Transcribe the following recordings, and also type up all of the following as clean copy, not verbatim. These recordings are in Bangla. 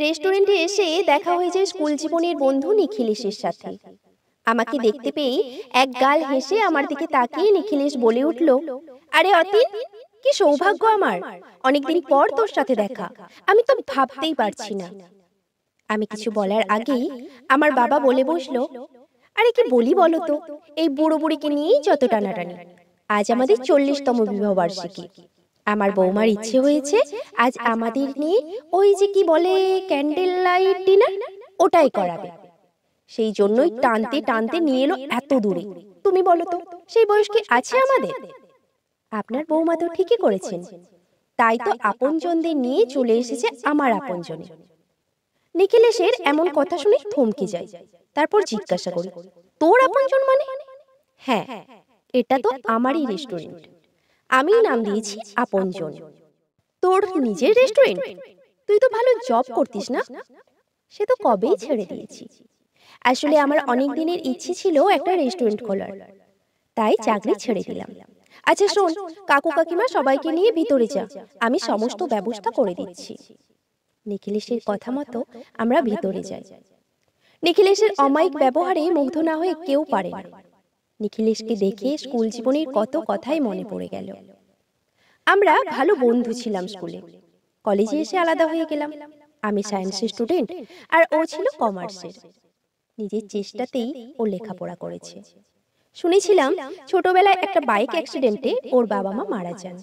রেস্টুরেন্টে এসে দেখা হয়ে যায় স্কুল জীবনের বন্ধু নিখিলেশের সাথে। আমাকে দেখতে পেয়ে এক গাল হেসে আমার দিকে তাকিয়ে নিখিলেশ বলে উঠল, আরে অতীন, কি সৌভাগ্য আমার! অনেকদিন পর তোর সাথে দেখা। আমি তো ভাবতেই পারছি না। আমি কিছু বলার আগেই আমার বাবা বলে বসলো, আরে কি বলি বলো তো, এই বুড়ো বুড়িকে নিয়েই যত টানাটানি। আজ আমাদের 40তম বিবাহ বার্ষিকী। আমার বৌমার ইচ্ছে হয়েছে আজ আমাদের নিয়ে ওই যে কি বলে ক্যান্ডেল লাইট ডিনার, ওটাই করাবে। সেই জন্যই টানতে টানতে নিয়ে এলো এত দূরে। তুমি বলো তো, সেই বয়স কি আছে আমাদের? আপনার বৌমা তো ঠিকই করেছেন, তাই তো আপনজনদের নিয়ে চলে এসেছে আমার আপনজনে। নিখিলেশের এমন কথা শুনে থমকে যায়, তারপর জিজ্ঞাসা করি, তোর আপনজন মানে? হ্যাঁ, এটা তো আমারই রেস্টুরেন্ট, আমি নাম দিয়েছি আপনজন। তোর নিজের রেস্টুরেন্ট? তুই তো ভালো জব করতিস না? সে তো কবেই ছেড়ে দিয়েছি। আসলে আমার অনেক দিনের ইচ্ছে ছিল একটা রেস্টুরেন্ট খোলার, তাই চাকরি ছেড়ে দিলাম। আচ্ছা শোন, কাকু কাকিমা সবাইকে নিয়ে ভিতরে যা, আমি সমস্ত ব্যবস্থা করে দিচ্ছি। নিখিলেশের কথা মতো আমরা ভিতরে যাই। নিখিলেশের অমায়িক ব্যবহারে মুগ্ধ না হয়ে কেউ পারে না। নিখিলেশকে দেখে স্কুল জীবনের কত কথাই মনে পড়ে গেল। আমরা ভালো বন্ধু ছিলাম স্কুলে। কলেজে এসে আলাদা হয়ে গেলাম। আমি সায়েন্সের স্টুডেন্ট আর ও ছিল কমার্সের। নিজের চেষ্টাতেই ও লেখাপড়া করেছে। শুনেছিলাম ছোটবেলায় একটা বাইক অ্যাক্সিডেন্টে ওর বাবা মা মারা যান।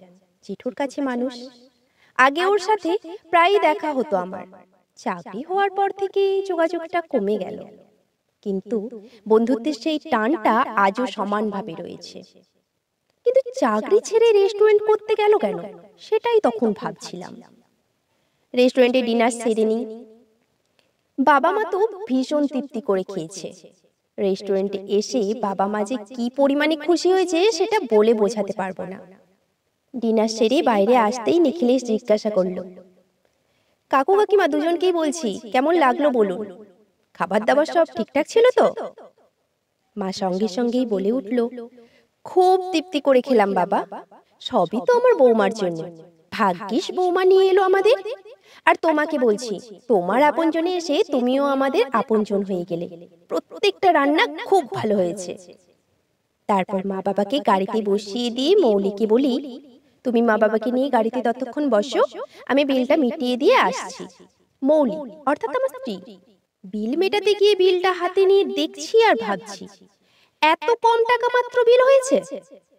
জেঠুর কাছে মানুষ। আগে ওর সাথে প্রায়ই দেখা হতো আমার। চাকরি হওয়ার পর থেকে যোগাযোগটা কমে গেল, কিন্তু বন্ধুত্বের সেই টানটা আজও সমানভাবে রয়েছে। কিন্তু চাকরি ছেড়ে রেস্টুরেন্ট করতে গেল কেন, সেটাই তখন ভাবছিলাম। রেস্টুরেন্টে ডিনার সেরে নিই। বাবা মা তো ভীষণ তৃপ্তি করে খেয়েছে। রেস্টুরেন্টে এসে বাবা মা যে কি পরিমাণে খুশি হয়েছে সেটা বলে বোঝাতে পারবো না। ডিনার সেরে বাইরে আসতেই নিখিলেশ জিজ্ঞাসা করলো, কাকু কাকিমা দুজনকেই বলছি, কেমন লাগলো বলুন? খাবার দাবার সব ঠিকঠাক ছিল তো? মা সঙ্গে সঙ্গেই বলে উঠল, খুব তৃপ্তি করে খেলাম বাবা, সবই তো আমার বৌমার জন্য। ভাগ্যিস বৌমা নিয়ে এলো আমাদের। আর তোমাকে বলছি, তোমার আপনজনে এসে তুমিও আমাদের আপনজন হয়ে গেলে। প্রত্যেকটা রান্না খুব ভালো হয়েছে। তারপর মা বাবাকে গাড়িতে বসিয়ে দিয়ে মৌলিকে বলি, তুমি মা বাবাকে নিয়ে গাড়িতে ততক্ষণ বসো, আমি বিলটা মিটিয়ে দিয়ে আসছি। মৌলি অর্থাৎ আমার স্ত্রী বিল মেটাতে গিয়ে বিলটা হাতে নিয়ে দেখছি আর ভাবছি, এত কম টাকা মাত্র বিল হয়েছে।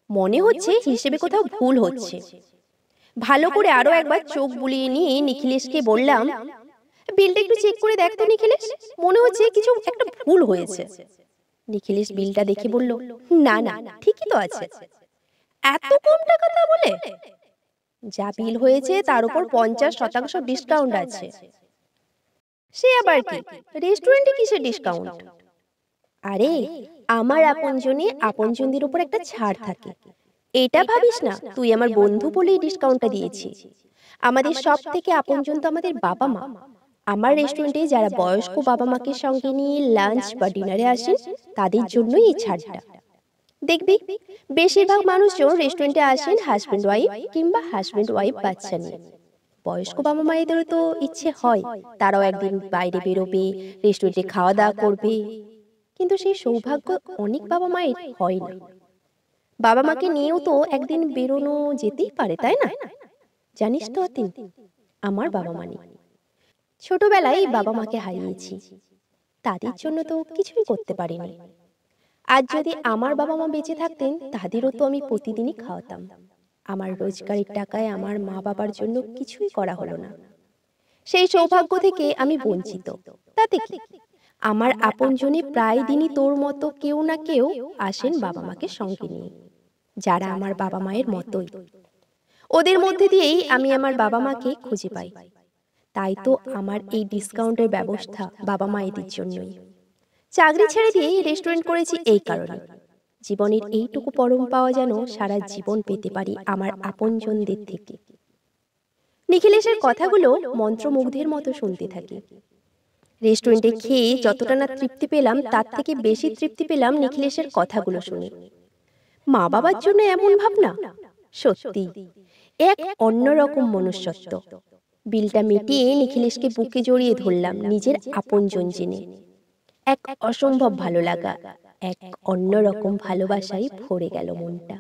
মনে হচ্ছে হিসেবে কোথাও ভুল হচ্ছে। ভালো করে আরো একবার চোখ বুলিয়ে নিয়ে নিখিলেশকে বললাম, বিলটা একটু চেক করে দেখ তো নিখিলেশ, মনে হচ্ছে কিছু একটা ভুল হয়েছে। নিখিলেশ বিলটা দেখে বলল, না না, ঠিকই তো আছে। এত কম টাকা তা বলে? যা বিল হয়েছে তার উপর 50% ডিসকাউন্ট আছে। সে আবার কি, রেস্টুরেন্টে কিসের ডিসকাউন্ট? আরে, আমার আপনজনে আপনজনদের উপর একটা ছাড় থাকে। এটা ভাবিস না তুই আমার বন্ধু বলেই ডিসকাউন্টটা দিয়েছি। আমাদের সব থেকে আপনজন তো আমাদের বাবা মা। আমার রেস্টুরেন্টে যারা বয়স্ক বাবা মাকে সঙ্গে নিয়ে লাঞ্চ বা ডিনারে আসেন, তাদের জন্যই এই ছাড়টা। দেখবি, বেশিরভাগ মানুষজন রেস্টুরেন্টে আসেন হাজব্যান্ড ওয়াইফ কিংবা হাজব্যান্ড ওয়াইফ বাচ্চা নিয়ে। বয়স্ক বাবা মায়েদেরও তো ইচ্ছে হয় তারাও একদিন বাইরে বেরোবে, রেস্টুরেন্টে খাওয়া দাওয়া করবে, কিন্তু সেই সৌভাগ্য অনেক বাবা মায়ের হয় না। বাবা মাকে নিয়েও তো একদিন বেরোনো যেতেই পারে, তাই না? জানিস তো অতীন, আমার বাবা মা নেই। ছোটবেলায় বাবা মাকে হারিয়েছি, তাদের জন্য তো কিছুই করতে পারিনি। আজ যদি আমার বাবা মা বেঁচে থাকতেন, তাদেরও তো আমি প্রতিদিনই খাওয়াতাম। আমার রোজগারের টাকায় আমার মা বাবার জন্য কিছুই করা হলো না। সেই সৌভাগ্য থেকে আমি বঞ্চিত। তাতে কি, আমার আপনজনে প্রায় দিনই তোর মতো কেউ না কেউ আসেন বাবা মাকে সঙ্গে নিয়ে, যারা আমার বাবা মায়ের মতোই। ওদের মধ্যে দিয়েই আমি আমার বাবা মাকে খুঁজে পাই। তাই তো আমার এই ডিসকাউন্টের ব্যবস্থা বাবা মায়েদের জন্যই। চাকরি ছেড়ে দিয়ে রেস্টুরেন্ট করেছি এই কারণে, জীবনের এইটুকু পরম পাওয়া যেন সারা জীবন পেতে পারি আমার আপনজনদের থেকে। নিখিলেশের কথাগুলো মন্ত্রমুগ্ধের মতো শুনতে থাকি। রেস্টুরেন্টে খেয়ে যতটা না তৃপ্তি পেলাম, তার থেকে বেশি তৃপ্তি পেলাম নিখিলেশের কথাগুলো শুনে। মা বাবার জন্য এমন ভাবনা, সত্যি এক অন্যরকম মনুষ্যত্ব। বিলটা মিটিয়ে নিখিলেশকে বুকে জড়িয়ে ধরলাম, নিজের আপনজন জেনে। এক অসম্ভব ভালো লাগা, এক অন্যরকম ভালোবাসায় ভরে গেল মনটা।